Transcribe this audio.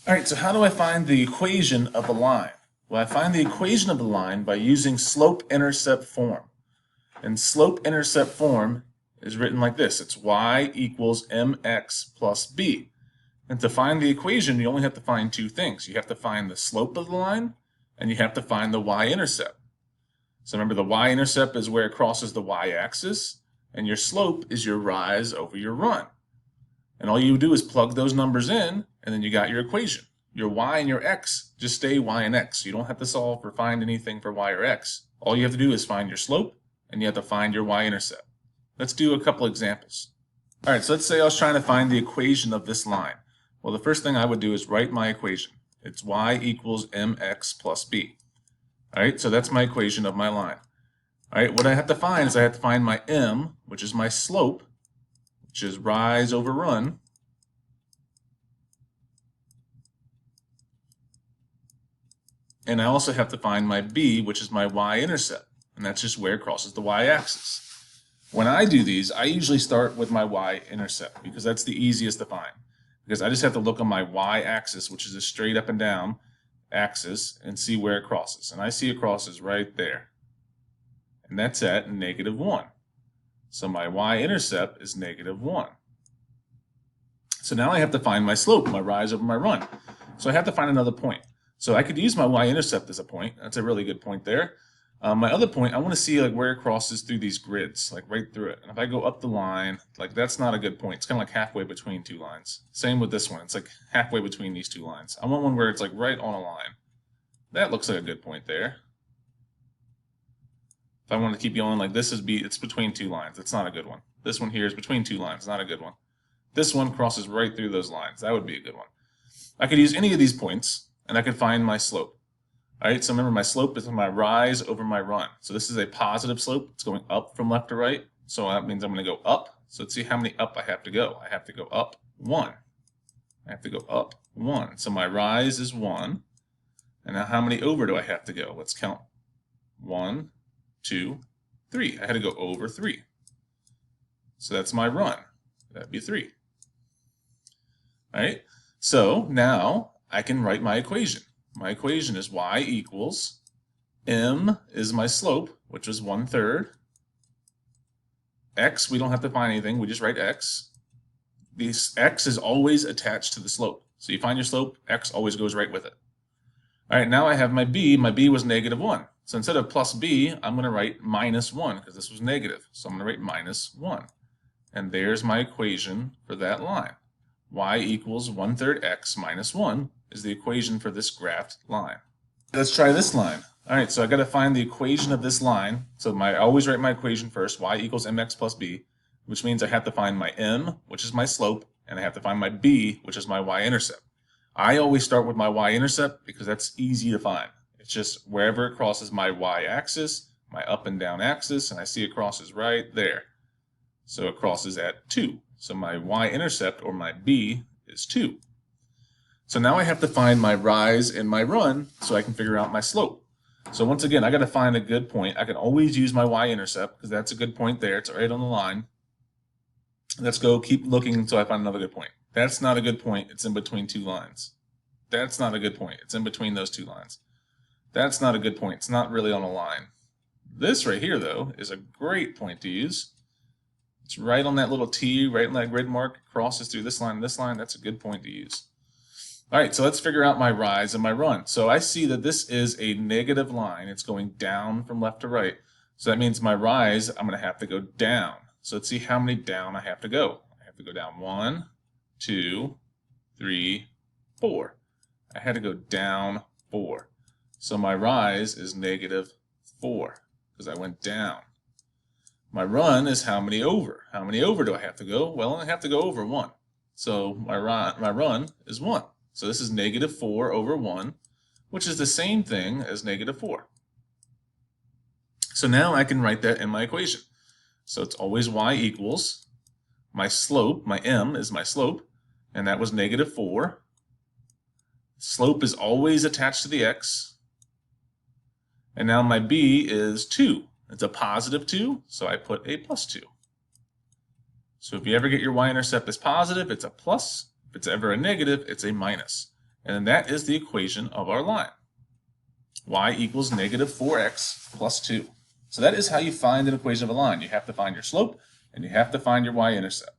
All right, so how do I find the equation of a line? Well, I find the equation of the line by using slope-intercept form. And slope-intercept form is written like this. It's y equals mx plus b. And to find the equation, you only have to find two things. You have to find the slope of the line, and you have to find the y-intercept. So remember, the y-intercept is where it crosses the y-axis, and your slope is your rise over your run. And all you do is plug those numbers in, and then you got your equation. Your y and your x just stay y and x. You don't have to solve or find anything for y or x. All you have to do is find your slope, and you have to find your y-intercept. Let's do a couple examples. All right, so let's say I was trying to find the equation of this line. Well, the first thing I would do is write my equation. It's y equals mx plus b. All right, so that's my equation of my line. All right, what I have to find is I have to find my m, which is my slope, which is rise over run. And I also have to find my b, which is my y-intercept, and that's just where it crosses the y-axis. When I do these, I usually start with my y-intercept because that's the easiest to find. Because I just have to look on my y-axis, which is a straight up and down axis, and see where it crosses. And I see it crosses right there. And that's at -1. So my y-intercept is -1. So now I have to find my slope, my rise over my run. So I have to find another point. So I could use my y-intercept as a point. That's a really good point there. My other point, I want to see like where it crosses through these grids, like right through it. And if I go up the line, like that's not a good point. It's kind of like halfway between two lines. Same with this one. It's like halfway between these two lines. I want one where it's like right on a line. That looks like a good point there. If I want to keep going, like this is it's between two lines. That's not a good one. This one here is between two lines. Not a good one. This one crosses right through those lines. That would be a good one. I could use any of these points, and I could find my slope. All right, so remember my slope is my rise over my run. So this is a positive slope. It's going up from left to right. So that means I'm going to go up. So let's see how many up I have to go. I have to go up 1. I have to go up 1. So my rise is 1. And now how many over do I have to go? Let's count. 1, 2, 3. I had to go over 3. So that's my run. That'd be 3. All right, so now I can write my equation. My equation is y equals m is my slope, which is 1/3. X, we don't have to find anything. We just write x. This x is always attached to the slope. So you find your slope, x always goes right with it. All right, now I have my b. My b was -1. So instead of plus b, I'm going to write -1 because this was negative. So I'm going to write -1. And there's my equation for that line. Y equals 1/3 x minus 1 is the equation for this graphed line. Let's try this line. All right, so I got to find the equation of this line. So I always write my equation first, y equals mx plus b, which means I have to find my m, which is my slope, and I have to find my b, which is my y-intercept. I always start with my y-intercept because that's easy to find. It's just wherever it crosses my y-axis, my up and down axis, and I see it crosses right there. So it crosses at 2. So my y-intercept, or my b, is 2. So now I have to find my rise and my run so I can figure out my slope. So once again, I got to find a good point. I can always use my y-intercept because that's a good point there. It's right on the line. Let's go keep looking until I find another good point. That's not a good point. It's in between two lines. That's not a good point. It's in between those two lines. That's not a good point. It's not really on a line. This right here, though, is a great point to use. It's right on that little T, right on that grid mark, crosses through this line and this line. That's a good point to use. All right, so let's figure out my rise and my run. So I see that this is a negative line. It's going down from left to right. So that means my rise, I'm going to have to go down. So let's see how many down I have to go. I have to go down 1, 2, 3, 4. I had to go down 4. So my rise is -4 because I went down. My run is how many over? How many over do I have to go? Well, I have to go over 1. So my run is 1. So this is -4 over 1, which is the same thing as -4. So now I can write that in my equation. So it's always y equals my slope, my m is my slope, and that was -4. Slope is always attached to the x. And now my b is 2. It's a positive 2, so I put a +2. So if you ever get your y-intercept as positive, it's a plus. If it's ever a negative, it's a minus. And that is the equation of our line. Y equals negative 4x plus 2. So that is how you find an equation of a line. You have to find your slope, and you have to find your y-intercept.